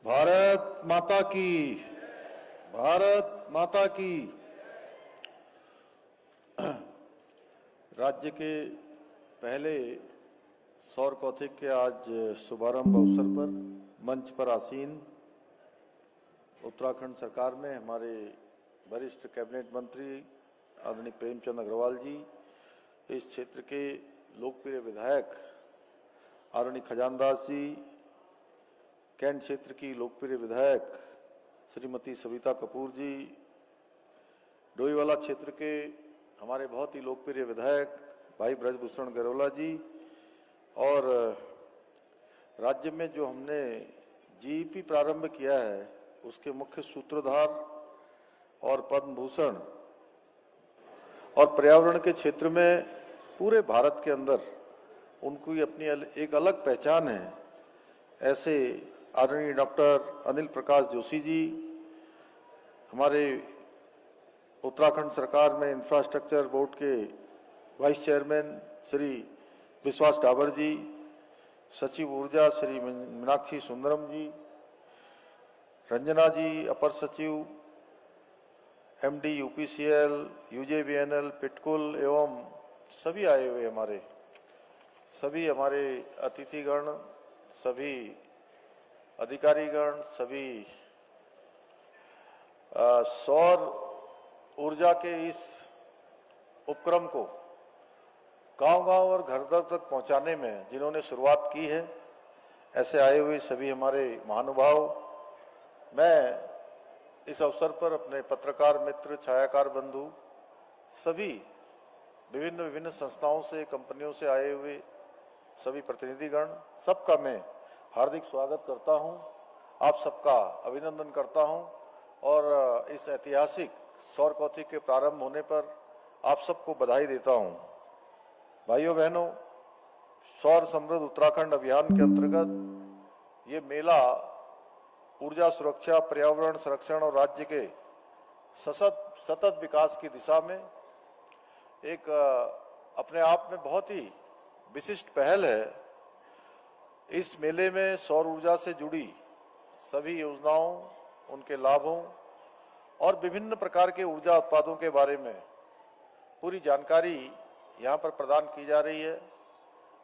भारत माता की, भारत माता की। राज्य के पहले सौर कौथिक के आज शुभारंभ अवसर पर मंच पर आसीन उत्तराखंड सरकार में हमारे वरिष्ठ कैबिनेट मंत्री आदरणीय प्रेमचंद अग्रवाल जी, इस क्षेत्र के लोकप्रिय विधायक आदरणीय खजानदास जी, कैंट क्षेत्र की लोकप्रिय विधायक श्रीमती सविता कपूर जी, डोईवाला क्षेत्र के हमारे बहुत ही लोकप्रिय विधायक भाई ब्रजभूषण गरोला जी, और राज्य में जो हमने जीईपी प्रारंभ किया है उसके मुख्य सूत्रधार और पद्म भूषण और पर्यावरण के क्षेत्र में पूरे भारत के अंदर उनको अपनी एक अलग पहचान है, ऐसे आदरणीय डॉक्टर अनिल प्रकाश जोशी जी, हमारे उत्तराखंड सरकार में इंफ्रास्ट्रक्चर बोर्ड के वाइस चेयरमैन श्री विश्वास डाबर जी, सचिव ऊर्जा श्री मीनाक्षी सुंदरम जी, रंजना जी अपर सचिव एमडी यूपीसीएल, यूजेवीएनएल, पिटकुल एवं सभी आए हुए सभी हमारे अतिथिगण, सभी अधिकारीगण, सभी सौर ऊर्जा के इस उपक्रम को गांव-गांव और घर-घर तक पहुंचाने में जिन्होंने शुरुआत की है, ऐसे आए हुए सभी हमारे महानुभाव, मैं इस अवसर पर अपने पत्रकार मित्र, छायाकार बंधु, सभी विभिन्न संस्थाओं से, कंपनियों से आए हुए सभी प्रतिनिधिगण, सबका मैं हार्दिक स्वागत करता हूं, आप सबका अभिनंदन करता हूं और इस ऐतिहासिक सौर कौथिक के प्रारंभ होने पर आप सबको बधाई देता हूं। भाइयों बहनों, सौर समृद्ध उत्तराखंड अभियान के अंतर्गत ये मेला ऊर्जा सुरक्षा, पर्यावरण संरक्षण और राज्य के सतत विकास की दिशा में एक अपने आप में बहुत ही विशिष्ट पहल है। इस मेले में सौर ऊर्जा से जुड़ी सभी योजनाओं, उनके लाभों और विभिन्न प्रकार के ऊर्जा उत्पादों के बारे में पूरी जानकारी यहाँ पर प्रदान की जा रही है।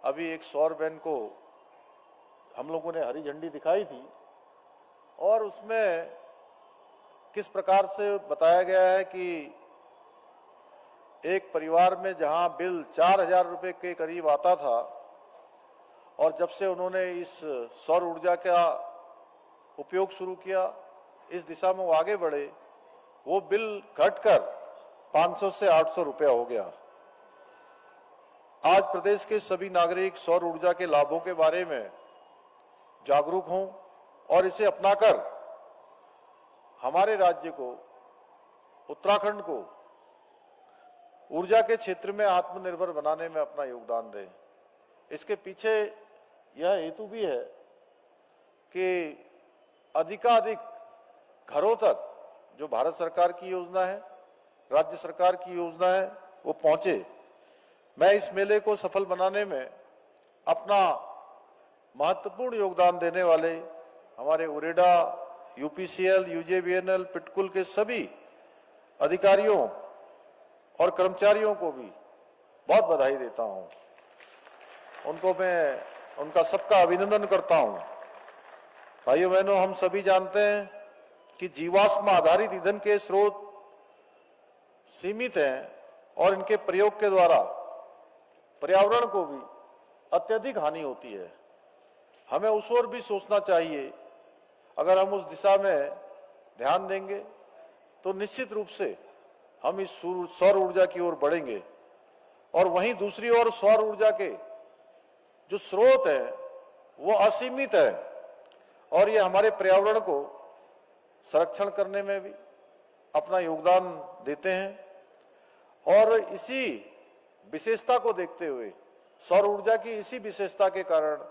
अभी एक सौर वैन को हम लोगों ने हरी झंडी दिखाई थी और उसमें किस प्रकार से बताया गया है कि एक परिवार में जहां बिल 4,000 रुपए के करीब आता था और जब से उन्होंने इस सौर ऊर्जा का उपयोग शुरू किया, इस दिशा में वो आगे बढ़े, वो बिल घटकर 500 से 800 रुपया हो गया। आज प्रदेश के सभी नागरिक सौर ऊर्जा के लाभों के बारे में जागरूक हों और इसे अपनाकर हमारे राज्य को, उत्तराखंड को ऊर्जा के क्षेत्र में आत्मनिर्भर बनाने में अपना योगदान दें। इसके पीछे यह हेतु भी है कि अधिकाधिक घरों तक जो भारत सरकार की योजना है, राज्य सरकार की योजना है, वो पहुंचे। मैं इस मेले को सफल बनाने में अपना महत्वपूर्ण योगदान देने वाले हमारे उरेडा, यूपीसीएल, यूजेवीएनएल, पिटकुल के सभी अधिकारियों और कर्मचारियों को भी बहुत बधाई देता हूं। उनको मैं उनका सबका अभिनंदन करता हूं। भाइयों बहनों, हम सभी जानते हैं कि जीवाश्म आधारित ईंधन के स्रोत सीमित हैं और इनके प्रयोग के द्वारा पर्यावरण को भी अत्यधिक हानि होती है। हमें उस ओर भी सोचना चाहिए। अगर हम उस दिशा में ध्यान देंगे तो निश्चित रूप से हम इस सौर ऊर्जा की ओर बढ़ेंगे। और वहीं दूसरी ओर सौर ऊर्जा के जो स्रोत है वो असीमित है और ये हमारे पर्यावरण को संरक्षण करने में भी अपना योगदान देते हैं। और इसी विशेषता को देखते हुए, सौर ऊर्जा की इसी विशेषता के कारण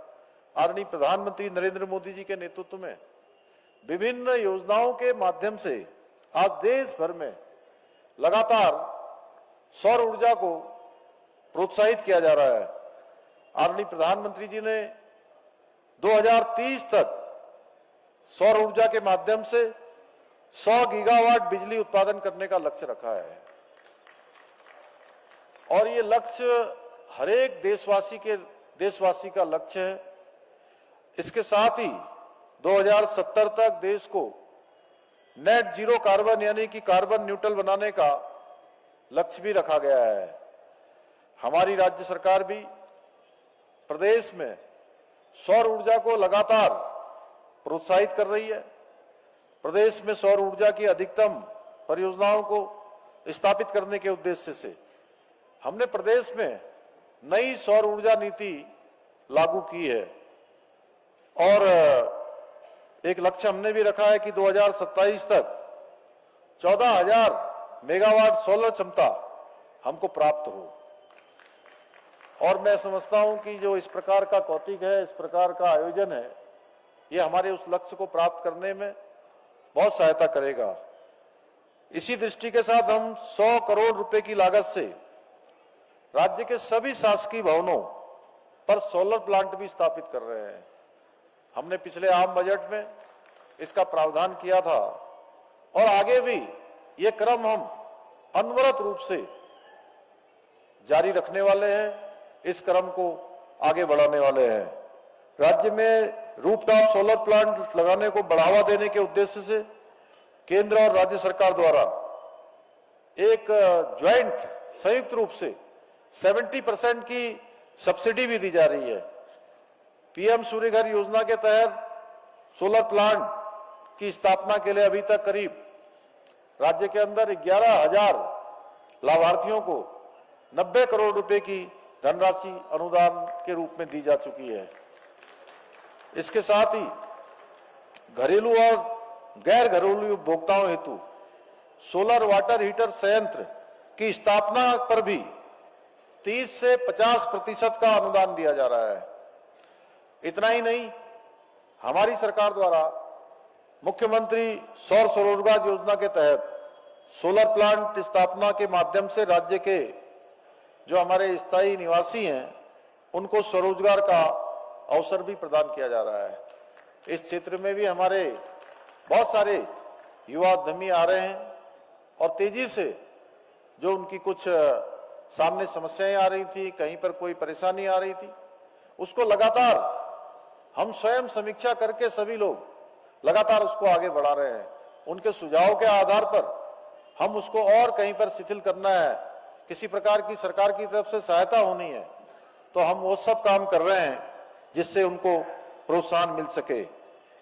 आदरणीय प्रधानमंत्री नरेंद्र मोदी जी के नेतृत्व में विभिन्न योजनाओं के माध्यम से आज देश भर में लगातार सौर ऊर्जा को प्रोत्साहित किया जा रहा है। आदरणीय प्रधानमंत्री जी ने 2030 तक सौर ऊर्जा के माध्यम से 100 गीगावाट बिजली उत्पादन करने का लक्ष्य रखा है और ये लक्ष्य हर एक देशवासी का लक्ष्य है। इसके साथ ही 2070 तक देश को नेट जीरो कार्बन यानी कि कार्बन न्यूट्रल बनाने का लक्ष्य भी रखा गया है। हमारी राज्य सरकार भी प्रदेश में सौर ऊर्जा को लगातार प्रोत्साहित कर रही है। प्रदेश में सौर ऊर्जा की अधिकतम परियोजनाओं को स्थापित करने के उद्देश्य से हमने प्रदेश में नई सौर ऊर्जा नीति लागू की है और एक लक्ष्य हमने भी रखा है कि 2027 तक 14,000 मेगावाट सोलर क्षमता हमको प्राप्त हो। और मैं समझता हूं कि जो इस प्रकार का कौतिक है, इस प्रकार का आयोजन है, ये हमारे उस लक्ष्य को प्राप्त करने में बहुत सहायता करेगा। इसी दृष्टि के साथ हम 100 करोड़ रुपए की लागत से राज्य के सभी शासकीय भवनों पर सोलर प्लांट भी स्थापित कर रहे हैं। हमने पिछले आम बजट में इसका प्रावधान किया था और आगे भी ये क्रम हम अनवरत रूप से जारी रखने वाले हैं, इस क्रम को आगे बढ़ाने वाले हैं। राज्य में रूफटॉप सोलर प्लांट लगाने को बढ़ावा देने के उद्देश्य से केंद्र और राज्य सरकार द्वारा एक ज्वाइंट संयुक्त रूप से 70% की सब्सिडी भी दी जा रही है। पीएम सूर्य घर योजना के तहत सोलर प्लांट की स्थापना के लिए अभी तक करीब राज्य के अंदर 11,000 लाभार्थियों को 90 करोड़ रुपए की धनराशि अनुदान के रूप में दी जा चुकी है। इसके साथ ही घरेलू और गैर घरेलू उपभोक्ताओं हेतु सोलर वाटर हीटर संयंत्र की स्थापना पर भी 30 से 50% का अनुदान दिया जा रहा है। इतना ही नहीं, हमारी सरकार द्वारा मुख्यमंत्री सौर स्वरोजगार योजना के तहत सोलर प्लांट स्थापना के माध्यम से राज्य के जो हमारे स्थायी निवासी हैं उनको स्वरोजगार का अवसर भी प्रदान किया जा रहा है। इस क्षेत्र में भी हमारे बहुत सारे युवा उद्यमी आ रहे हैं और तेजी से जो उनकी कुछ सामने समस्याएं आ रही थी, कहीं पर कोई परेशानी आ रही थी, उसको लगातार हम स्वयं समीक्षा करके सभी लोग लगातार उसको आगे बढ़ा रहे हैं। उनके सुझाव के आधार पर हम उसको और कहीं पर शिथिल करना है, किसी प्रकार की सरकार की तरफ से सहायता होनी है, तो हम वो सब काम कर रहे हैं जिससे उनको प्रोत्साहन मिल सके।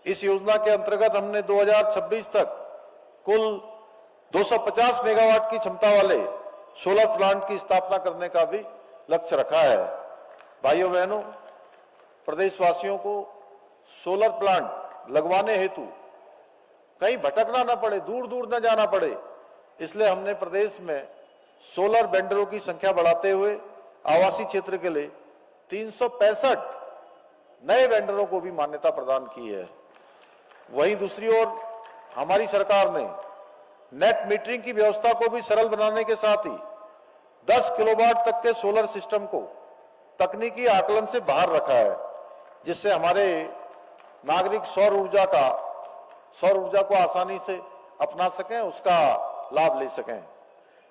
इस योजना के अंतर्गत हमने 2026 तक कुल 250 मेगावाट की क्षमता वाले सोलर प्लांट की स्थापना करने का भी लक्ष्य रखा है। भाइयों बहनों, प्रदेशवासियों को सोलर प्लांट लगवाने हेतु कहीं भटकना न पड़े, दूर दूर न जाना पड़े, इसलिए हमने प्रदेश में सोलर वेंडरों की संख्या बढ़ाते हुए आवासीय क्षेत्र के लिए 365 नए वेंडरों को भी मान्यता प्रदान की है। वहीं दूसरी ओर हमारी सरकार ने नेट मीटरिंग की व्यवस्था को भी सरल बनाने के साथ ही 10 किलोवाट तक के सोलर सिस्टम को तकनीकी आकलन से बाहर रखा है, जिससे हमारे नागरिक सौर ऊर्जा को आसानी से अपना सकें, उसका लाभ ले सकें।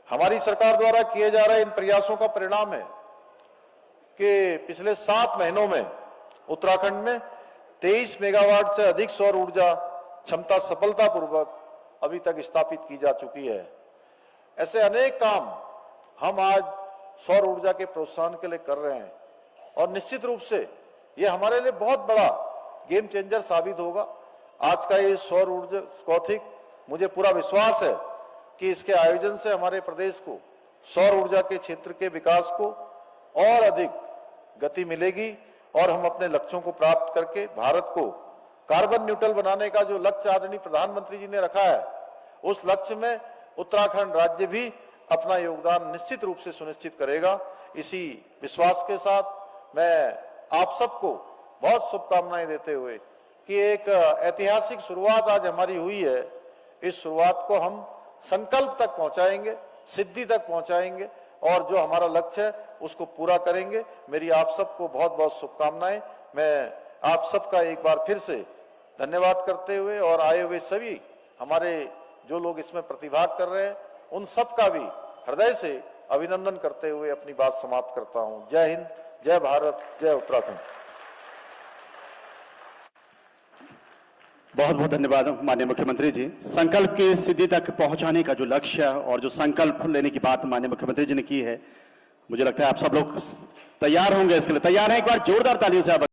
हमारी सरकार द्वारा किए जा रहे इन प्रयासों का परिणाम है कि पिछले 7 महीनों में उत्तराखंड में 23 मेगावाट से अधिक सौर ऊर्जा क्षमता सफलतापूर्वक अभी तक स्थापित की जा चुकी है। ऐसे अनेक काम हम आज सौर ऊर्जा के प्रोत्साहन के लिए कर रहे हैं और निश्चित रूप से ये हमारे लिए बहुत बड़ा गेम चेंजर साबित होगा। आज का ये सौर ऊर्जा कौतिक, मुझे पूरा विश्वास है कि इसके आयोजन से हमारे प्रदेश को सौर ऊर्जा के क्षेत्र के विकास को और अधिक गति मिलेगी और हम अपने लक्ष्यों को प्राप्त करके भारत को कार्बन न्यूट्रल बनाने का जो लक्ष्य आदरणीय प्रधानमंत्री जी ने रखा है, उस लक्ष्य में उत्तराखंड राज्य भी अपना योगदान निश्चित रूप से सुनिश्चित करेगा। इसी विश्वास के साथ मैं आप सबको बहुत शुभकामनाएं देते हुए कि एक ऐतिहासिक शुरुआत आज हमारी हुई है, इस शुरुआत को हम संकल्प तक पहुंचाएंगे, सिद्धि तक पहुंचाएंगे और जो हमारा लक्ष्य है उसको पूरा करेंगे। मेरी आप सबको बहुत बहुत शुभकामनाएं। मैं आप सबका एक बार फिर से धन्यवाद करते हुए और आए हुए सभी हमारे जो लोग इसमें प्रतिभाग कर रहे हैं उन सब का भी हृदय से अभिनंदन करते हुए अपनी बात समाप्त करता हूं। जय हिंद, जय भारत, जय उत्तराखंड। बहुत बहुत धन्यवाद माननीय मुख्यमंत्री जी। संकल्प की सिद्धि तक पहुंचाने का जो लक्ष्य और जो संकल्प लेने की बात माननीय मुख्यमंत्री जी ने की है, मुझे लगता है आप सब लोग तैयार होंगे इसके लिए। तैयार हैं? एक बार जोरदार तालियों से आप